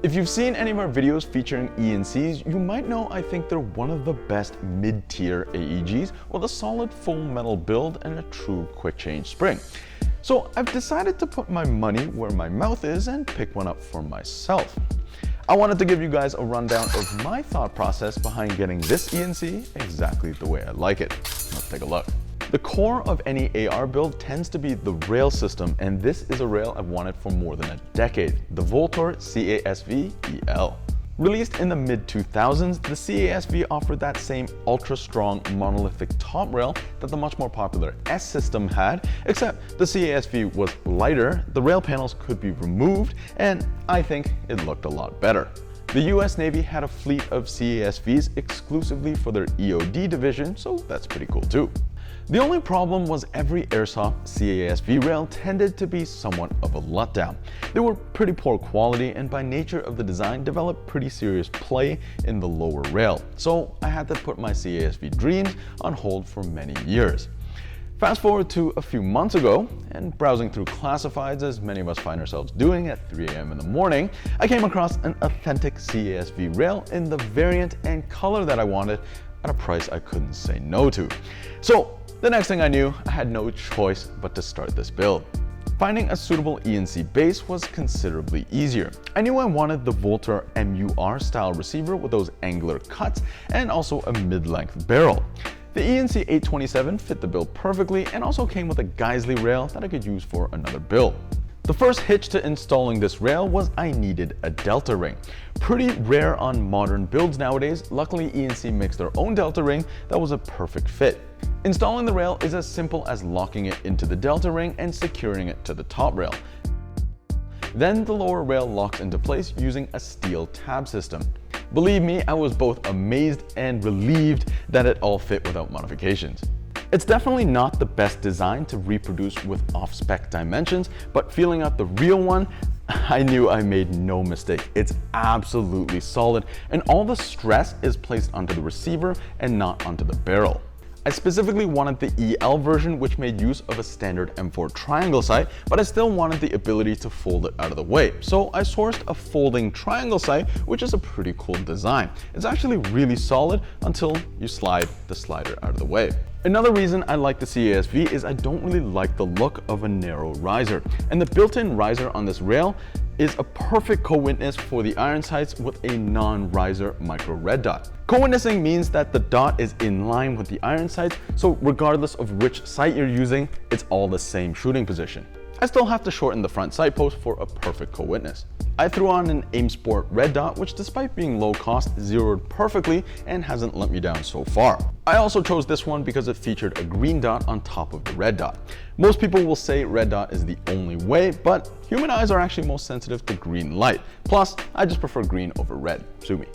If you've seen any of our videos featuring ENCs, you might know I think they're one of the best mid-tier AEGs with a solid full metal build and a true quick change spring. So I've decided to put my money where my mouth is and pick one up for myself. I wanted to give you guys a rundown of my thought process behind getting this ENC exactly the way I like it. Let's take a look. The core of any AR build tends to be the rail system, and this is a rail I've wanted for more than a decade, the Voltor CASV EL. Released in the mid-2000s, the CASV offered that same ultra-strong monolithic top rail that the much more popular S system had, except the CASV was lighter, the rail panels could be removed, and I think it looked a lot better. The US Navy had a fleet of CASVs exclusively for their EOD division, so that's pretty cool too. The only problem was every AIRSOFT CASV rail tended to be somewhat of a letdown. They were pretty poor quality and by nature of the design developed pretty serious play in the lower rail, so I had to put my CASV dreams on hold for many years. Fast forward to a few months ago, and browsing through classifieds as many of us find ourselves doing at 3 a.m. in the morning, I came across an authentic CASV rail in the variant and color that I wanted at a price I couldn't say no to. So the next thing I knew, I had no choice but to start this build. Finding a suitable ENC base was considerably easier. I knew I wanted the Voltor MUR style receiver with those angular cuts and also a mid-length barrel. The ENC 827 fit the build perfectly and also came with a Geisley rail that I could use for another build. The first hitch to installing this rail was I needed a delta ring. Pretty rare on modern builds nowadays, luckily ENC makes their own delta ring that was a perfect fit. Installing the rail is as simple as locking it into the delta ring and securing it to the top rail. Then the lower rail locks into place using a steel tab system. Believe me, I was both amazed and relieved that it all fit without modifications. It's definitely not the best design to reproduce with off-spec dimensions, but feeling out the real one, I knew I made no mistake. It's absolutely solid, and all the stress is placed onto the receiver and not onto the barrel. I specifically wanted the EL version, which made use of a standard M4 triangle sight, but I still wanted the ability to fold it out of the way. So I sourced a folding triangle sight, which is a pretty cool design. It's actually really solid until you slide the slider out of the way. Another reason I like the CASV is I don't really like the look of a narrow riser, and the built-in riser on this rail is a perfect co-witness for the iron sights with a non-riser micro red dot. Co-witnessing means that the dot is in line with the iron sights, so regardless of which sight you're using, it's all the same shooting position. I still have to shorten the front sight post for a perfect co-witness. I threw on an Aim Sport red dot, which despite being low cost, zeroed perfectly and hasn't let me down so far. I also chose this one because it featured a green dot on top of the red dot. Most people will say red dot is the only way, but human eyes are actually most sensitive to green light. Plus, I just prefer green over red, sue me.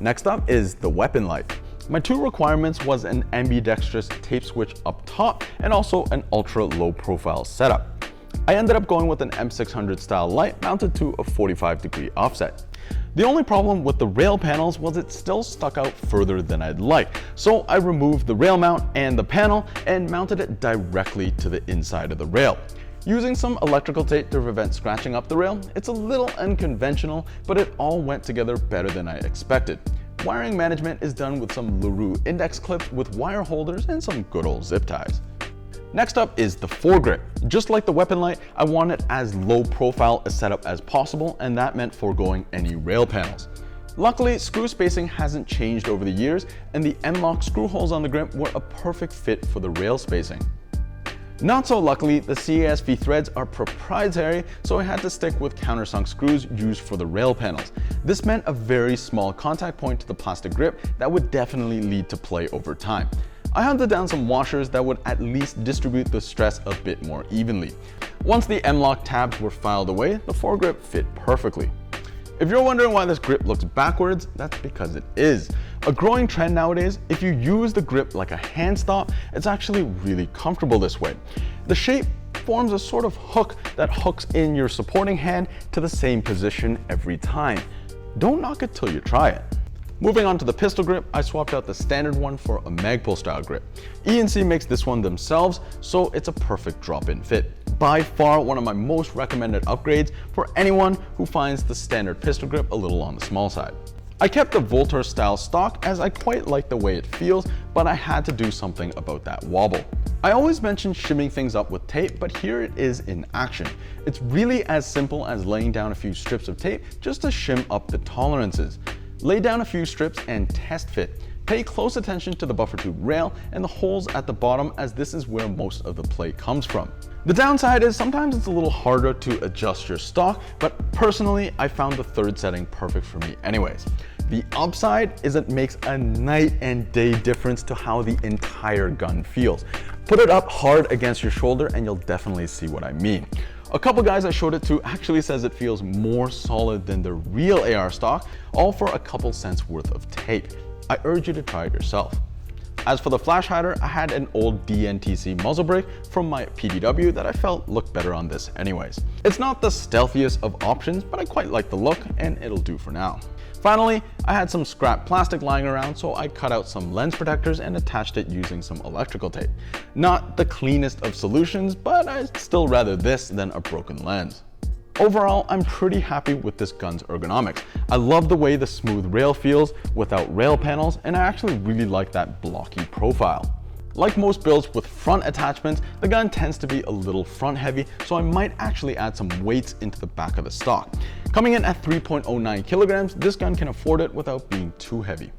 Next up is the weapon light. My two requirements was an ambidextrous tape switch up top and also an ultra low profile setup. I ended up going with an M600 style light mounted to a 45-degree offset. The only problem with the rail panels was it still stuck out further than I'd like, so I removed the rail mount and the panel and mounted it directly to the inside of the rail. Using some electrical tape to prevent scratching up the rail, it's a little unconventional, but it all went together better than I expected. Wiring management is done with some LaRue index clips with wire holders and some good old zip ties. Next up is the foregrip. Just like the weapon light, I wanted as low profile a setup as possible, and that meant foregoing any rail panels. Luckily, screw spacing hasn't changed over the years, and the M-LOK screw holes on the grip were a perfect fit for the rail spacing. Not so luckily, the CASV threads are proprietary, so I had to stick with countersunk screws used for the rail panels. This meant a very small contact point to the plastic grip that would definitely lead to play over time. I hunted down some washers that would at least distribute the stress a bit more evenly. Once the M-LOK tabs were filed away, the foregrip fit perfectly. If you're wondering why this grip looks backwards, that's because it is. A growing trend nowadays, if you use the grip like a hand stop, it's actually really comfortable this way. The shape forms a sort of hook that hooks in your supporting hand to the same position every time. Don't knock it till you try it. Moving on to the pistol grip, I swapped out the standard one for a Magpul style grip. E&C makes this one themselves, so it's a perfect drop-in fit. By far one of my most recommended upgrades for anyone who finds the standard pistol grip a little on the small side. I kept the Volter style stock as I quite like the way it feels, but I had to do something about that wobble. I always mention shimming things up with tape, but here it is in action. It's really as simple as laying down a few strips of tape just to shim up the tolerances. Lay down a few strips and test fit. Pay close attention to the buffer tube rail and the holes at the bottom, as this is where most of the play comes from. The downside is sometimes it's a little harder to adjust your stock, but personally I found the third setting perfect for me anyways. The upside is it makes a night and day difference to how the entire gun feels. Put it up hard against your shoulder and you'll definitely see what I mean. A couple guys I showed it to actually says it feels more solid than the real AR stock, all for a couple cents worth of tape. I urge you to try it yourself. As for the flash hider, I had an old DNTC muzzle brake from my PDW that I felt looked better on this anyways. It's not the stealthiest of options, but I quite like the look and it'll do for now. Finally, I had some scrap plastic lying around, so I cut out some lens protectors and attached it using some electrical tape. Not the cleanest of solutions, but I'd still rather this than a broken lens. Overall, I'm pretty happy with this gun's ergonomics. I love the way the smooth rail feels without rail panels, and I actually really like that blocky profile. Like most builds with front attachments, the gun tends to be a little front heavy, so I might actually add some weights into the back of the stock. Coming in at 3.09 kilograms, this gun can afford it without being too heavy.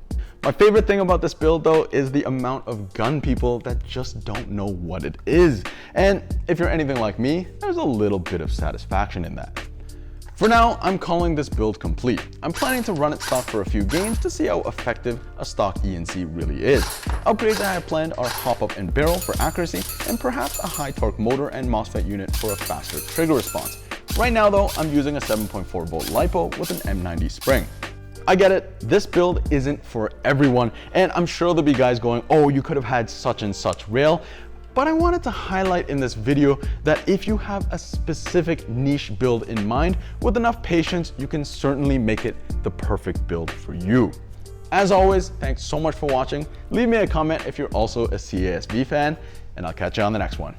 My favorite thing about this build though is the amount of gun people that just don't know what it is. And if you're anything like me, there's a little bit of satisfaction in that. For now, I'm calling this build complete. I'm planning to run it stock for a few games to see how effective a stock E&C really is. Upgrades I have planned are hop-up and barrel for accuracy, and perhaps a high torque motor and MOSFET unit for a faster trigger response. Right now though, I'm using a 7.4 volt LiPo with an M90 spring. I get it, this build isn't for everyone, and I'm sure there'll be guys going, oh, you could have had such and such rail. But I wanted to highlight in this video that if you have a specific niche build in mind, with enough patience, you can certainly make it the perfect build for you. As always, thanks so much for watching. Leave me a comment if you're also a CASV fan, and I'll catch you on the next one.